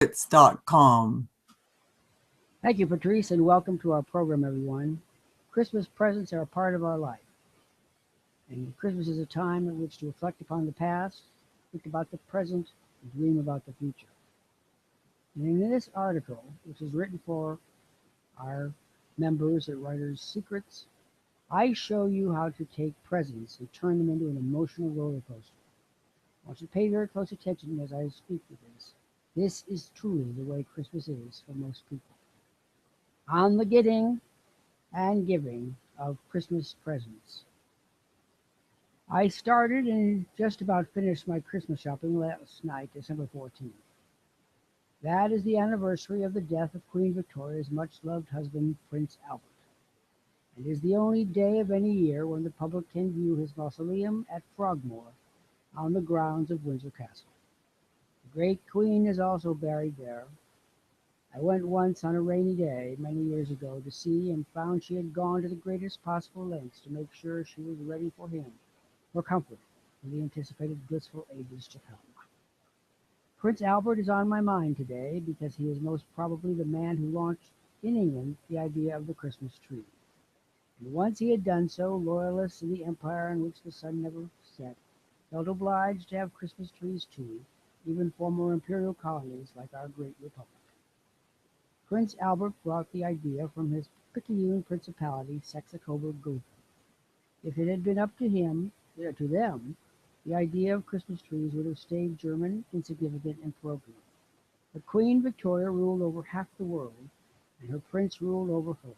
commentaries.com. Thank you, Patrice, and welcome to our program, everyone. Christmas presents are a part of our life, and Christmas is a time in which to reflect upon the past, think about the present, and dream about the future. And in this article, which is written for our members at Writers' Secrets, I show you how to take presents and turn them into an emotional roller coaster. I want you to pay very close attention as I speak to this. This is truly the way Christmas is for most people. On the getting and giving of Christmas presents. I started and just about finished my Christmas shopping last night, December 14th. That is the anniversary of the death of Queen Victoria's much-loved husband, Prince Albert, and is the only day of any year when the public can view his mausoleum at Frogmore on the grounds of Windsor Castle. The great Queen is also buried there. I went once on a rainy day many years ago to see and found she had gone to the greatest possible lengths to make sure she was ready for him, for comfort, for the anticipated blissful ages to come. Prince Albert is on my mind today because he is most probably the man who launched in England the idea of the Christmas tree. And once he had done so, loyalists in the empire in which the sun never set felt obliged to have Christmas trees too, even former imperial colonies like our great republic. Prince Albert brought the idea from his Picayune principality, Saxe-Coburg-Gotha. If it had been up to them, the idea of Christmas trees would have stayed German, insignificant, and parochial. But Queen Victoria ruled over half the world, and her prince ruled over her.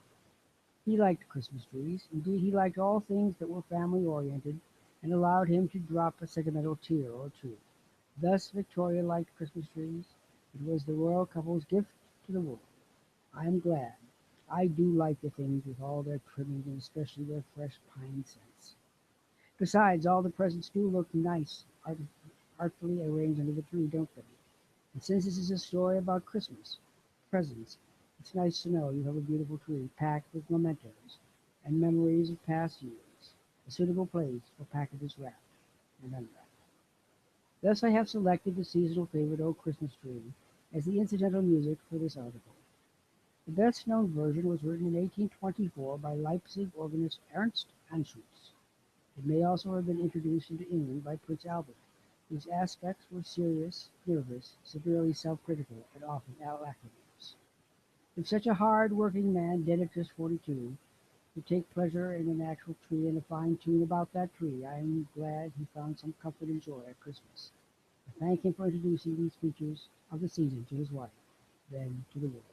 He liked Christmas trees. Indeed, he liked all things that were family-oriented and allowed him to drop a sentimental tear or two. Thus, Victoria liked Christmas trees. It was the royal couple's gift to the world. I am glad. I do like the things with all their trimmings and especially their fresh pine scents. Besides, all the presents do look nice, artfully arranged under the tree, don't they? And since this is a story about Christmas, presents, it's nice to know you have a beautiful tree packed with mementos and memories of past years, a suitable place for packages wrapped and unwrapped. Thus I have selected the seasonal favorite old Christmas tree as the incidental music for this article. The best-known version was written in 1824 by Leipzig organist Ernst Anschutz. It may also have been introduced into England by Prince Albert, whose aspects were serious, nervous, severely self-critical, and often lachrymose. If such a hard-working man, dead at just 42, could take pleasure in an actual tree and a fine tune about that tree, I am glad he found some comfort and joy at Christmas. I thank him for introducing these features of the season to his wife, then to the world.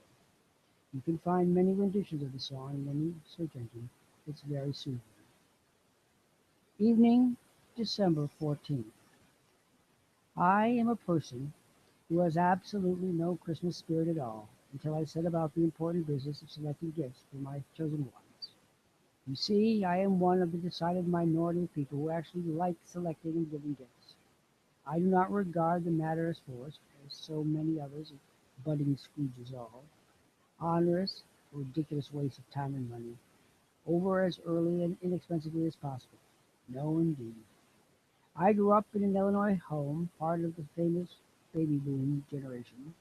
You can find many renditions of the song in any search engine. It's very soothing. Evening, December 14th. I am a person who has absolutely no Christmas spirit at all until I set about the important business of selecting gifts for my chosen ones. You see, I am one of the decided minority of people who actually like selecting and giving gifts. I do not regard the matter as forced, as so many others, budding Scrooges all, onerous, ridiculous waste of time and money, over as early and inexpensively as possible. No, indeed. I grew up in an Illinois home, part of the famous baby boom generation,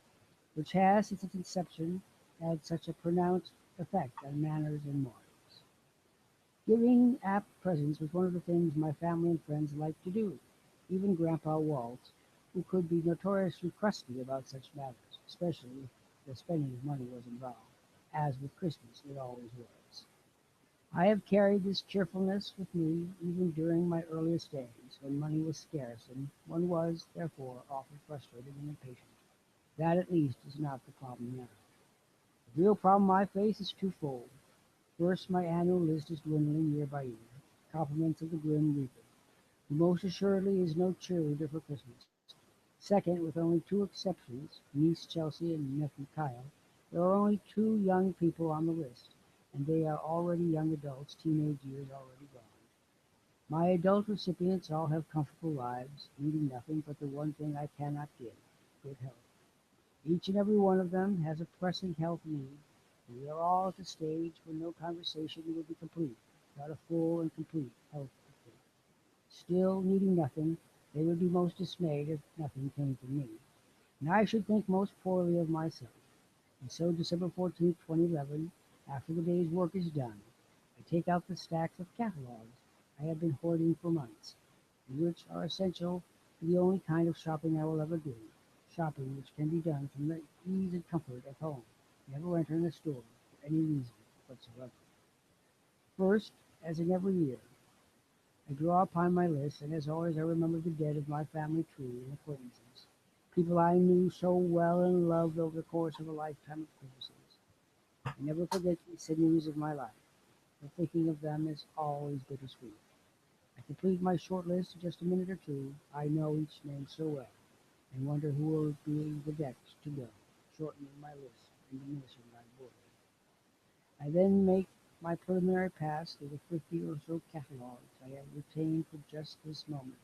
which has, since its inception, had such a pronounced effect on manners and morals. Giving apt presents was one of the things my family and friends liked to do. Even Grandpa Walt, who could be notoriously crusty about such matters, especially if the spending of money was involved, as with Christmas it always was. I have carried this cheerfulness with me even during my earliest days, when money was scarce, and one was, therefore, often frustrated and impatient. That, at least, is not the problem now. The real problem I face is twofold. First, my annual list is dwindling year by year. Compliments of the grim reaper, who most assuredly is no cheerleader for Christmas. Second, with only two exceptions, niece Chelsea and nephew Kyle, there are only two young people on the list, and they are already young adults, teenage years already gone. My adult recipients all have comfortable lives, needing nothing but the one thing I cannot give, good health. Each and every one of them has a pressing health need, and we are all at the stage where no conversation would be complete without a full and complete health update. Still needing nothing, they would be most dismayed if nothing came from me. And I should think most poorly of myself. And so December 14th, 2011, after the day's work is done, I take out the stacks of catalogs I have been hoarding for months, and which are essential to the only kind of shopping I will ever do, shopping which can be done from the ease and comfort of home, never entering a store for any reason whatsoever. First, as in every year, I draw upon my list, and as always I remember the dead of my family tree and acquaintances, people I knew so well and loved over the course of a lifetime of Christmases. I never forget these sinews of my life, but thinking of them is always bittersweet. I complete my short list in just a minute or two. I know each name so well, and wonder who will be the next to go, shortening my list and diminishing my boredom. I then make my preliminary pass through the 50 or so catalogs I have retained for just this moment.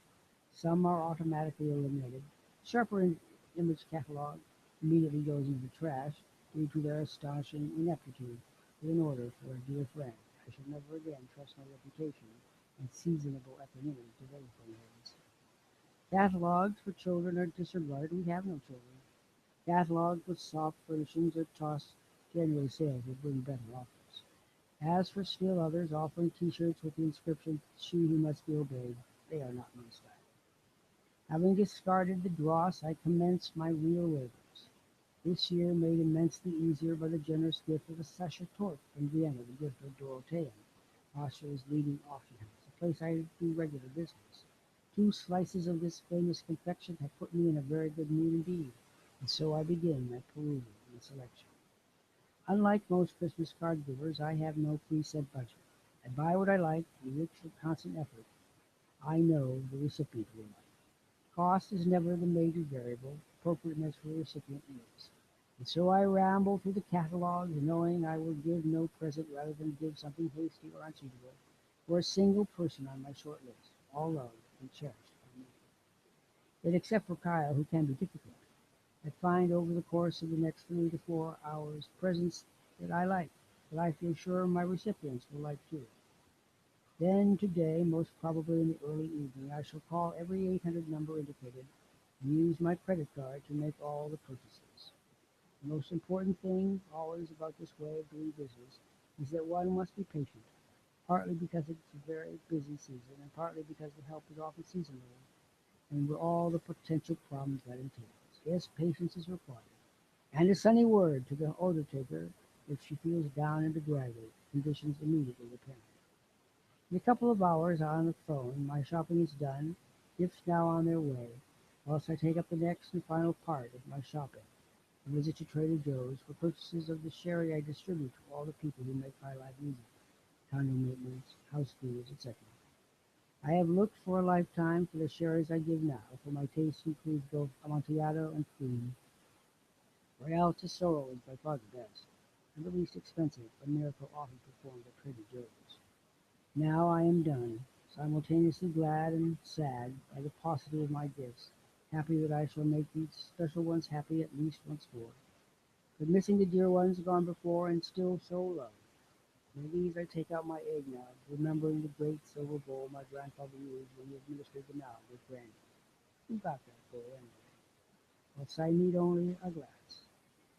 Some are automatically eliminated. Sharper image catalog immediately goes into the trash due to their astonishing ineptitude with an order for a dear friend. I shall never again trust my reputation and seasonable equanimity to telephone heads. Catalogs for children are disregarded. We have no children. Catalogs with soft furnishings are tossed. January sales will bring better offers. As for still others offering T-shirts with the inscription "She who must be obeyed," they are not my style. Having discarded the dross, I commenced my real labors. This year made immensely easier by the generous gift of a Sasha Torp from Vienna, the gift of Dorothea, Austria's leading auction house, a place I do regular business. Two slices of this famous confection have put me in a very good mood indeed, and so I begin my perusal and selection. Unlike most Christmas card givers, I have no preset budget. I buy what I like, and which with constant effort I know the recipient will like. Cost is never the major variable, appropriateness for the recipient is. And so I ramble through the catalogs, knowing I will give no present rather than give something hasty or unsuitable for a single person on my short list, all loved and cherished by me. Yet except for Kyle, who can be difficult, I find over the course of the next 3 to 4 hours presents that I like, that I feel sure my recipients will like too. Then today, most probably in the early evening, I shall call every 800 number indicated and use my credit card to make all the purchases. The most important thing always about this way of doing business is that one must be patient, partly because it's a very busy season and partly because the help is often seasonal and with all the potential problems that entails. Yes, patience is required. And a sunny word to the order taker if she feels down and bedraggled, conditions immediately apparent. In a couple of hours on the phone, my shopping is done, gifts now on their way, whilst I take up the next and final part of my shopping, a visit to Trader Joe's for purchases of the sherry I distribute to all the people who make my life easy, condo maintenance, house cleaners, etc. I have looked for a lifetime for the sherries I give now, for my taste includes both Amontillado and Queen. Royale Tesoro is by far the best, and the least expensive, a miracle often performed at Trader Joe's. Now I am done, simultaneously glad and sad by the paucity of my gifts, happy that I shall make these special ones happy at least once more, but missing the dear ones gone before and still so loved. From these I take out my eggnog, remembering the great silver bowl my grandfather used when he administered the now with brandy. Who got that bowl anyway? Else I need only a glass.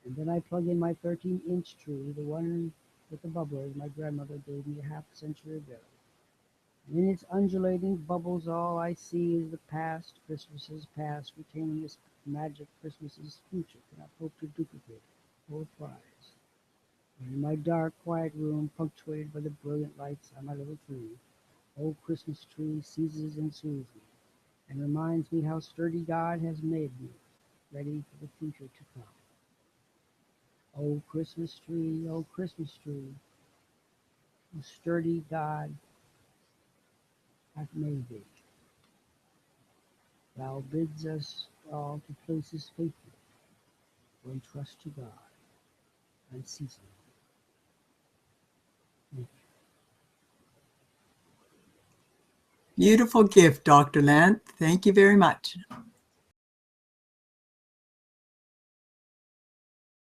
And then I plug in my 13-inch tree, the one with the bubblers my grandmother gave me a half century ago. And in its undulating bubbles all I see is the past, Christmases past, retaining this magic Christmases future cannot hope to duplicate or prize. And in my dark, quiet room, punctuated by the brilliant lights on my little tree, old Christmas tree seizes and soothes me, and reminds me how sturdy God has made me, ready for the future to come. Old Christmas tree, how sturdy God hath made thee. Thou bids us all to places faithful, when trust to God unceasingly. Thank Beautiful gift, Dr. Lant. Thank you very much.